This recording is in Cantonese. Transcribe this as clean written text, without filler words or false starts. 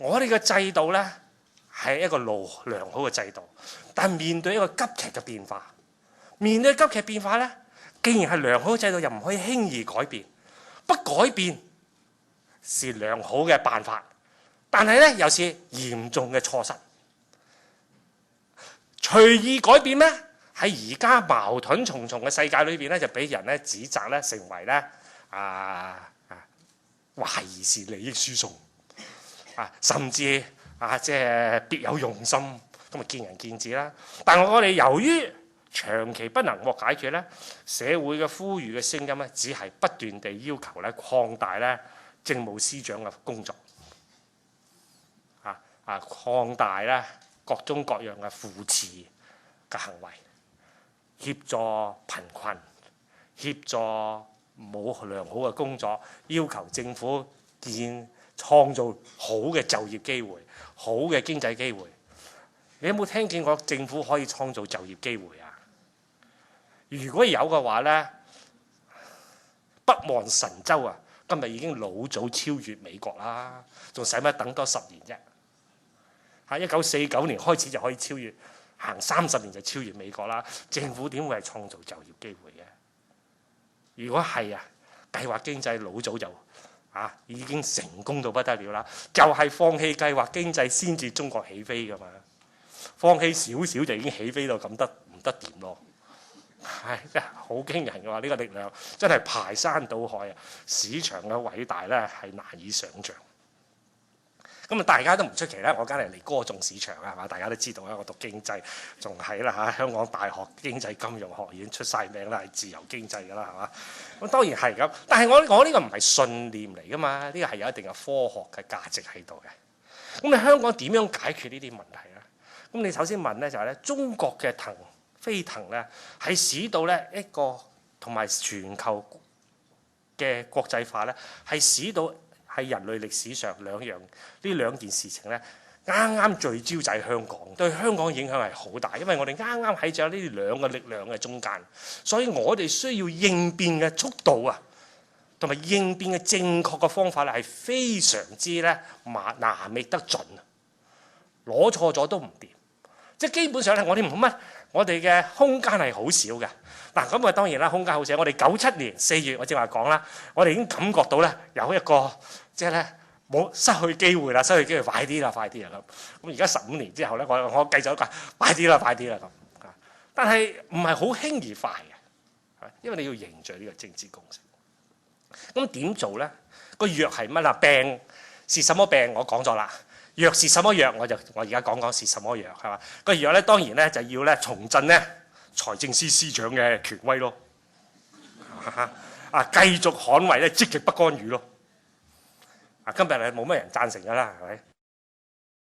我哋嘅制度咧係一個良好嘅制度，但面對一個急劇嘅變化，面對急劇變化咧，既然係良好嘅制度，又唔可以輕易改變，不改變是良好嘅辦法，但係咧又是嚴重嘅錯失。隨意改變咧，喺而家矛盾重重嘅世界裏邊咧，就俾人咧指責咧，成為咧懷疑是利益輸送甚至即係別有用心，咁啊見仁見智啦。但係我哋由於長期不能獲解決咧，社會嘅呼籲嘅聲音咧，只係不斷地要求咧擴大咧政務司長嘅工作，擴大咧各種各樣嘅扶持嘅行為，協助貧困，協助冇良好嘅工作，要求政府創造好嘅就業機會、好嘅經濟機會。你有冇聽見過政府可以創造就業機會啊？如果有嘅話咧，北望神州啊，今日已經老早超越美國啦，仲使乜等多10年啫？1949年開始就可以超越，行30年就超越美國啦。政府點會係創造就業機會嘅？如果係計劃經濟老早就已經成功到不得了啦，就係放棄計劃經濟先至中國起飛噶嘛，放棄少少就已經起飛到咁唔得掂咯，真係好驚人嘅話，呢個力量真係排山倒海市場嘅偉大咧係難以想像。咁大家都唔出奇啦，我梗係嚟歌頌市場係嘛？大家都知道啦，我讀經濟，仲喺香港大學經濟金融學院出晒名啦，係自由經濟㗎啦，係嘛？咁當然係咁，但係我呢個唔係信念嚟㗎嘛，呢個係有一定嘅科學嘅價值喺度嘅。咁你香港點樣解決呢啲問題咧？咁你首先問咧就係咧，中國嘅飛騰咧係使到咧一個同埋全球嘅國際化咧係使到。係人類歷史上呢兩件事情咧，啱啱聚焦就喺香港，對香港影響係好大，因為我哋啱啱喺咗呢兩個力量嘅中間，所以我哋需要應變嘅速度同埋應變嘅正確嘅方法咧，係非常之咧拿捏得準，攞錯咗都唔掂，即係基本上咧，我哋冇乜，我哋嘅空間係好少嘅。嗱咁啊，當然啦，空間好少。我哋97年4月，我正話講啦，我哋已經感覺到咧有一個即係咧冇失去機會啦，失去機會快啲啦咁。而家15年之後咧，我繼續講快啲啦咁。但係唔係好輕易快嘅，因為你要凝聚呢個政治共識。咁點做咧？個藥係乜啦？病是什麼病？我講咗啦。藥是什麼藥？我而家講是什麼藥係嘛？個藥咧當然咧就要咧重振咧財政司司長嘅權威咯，繼續捍衞咧積極不干預咯。今日係冇乜人贊成㗎啦，係咪？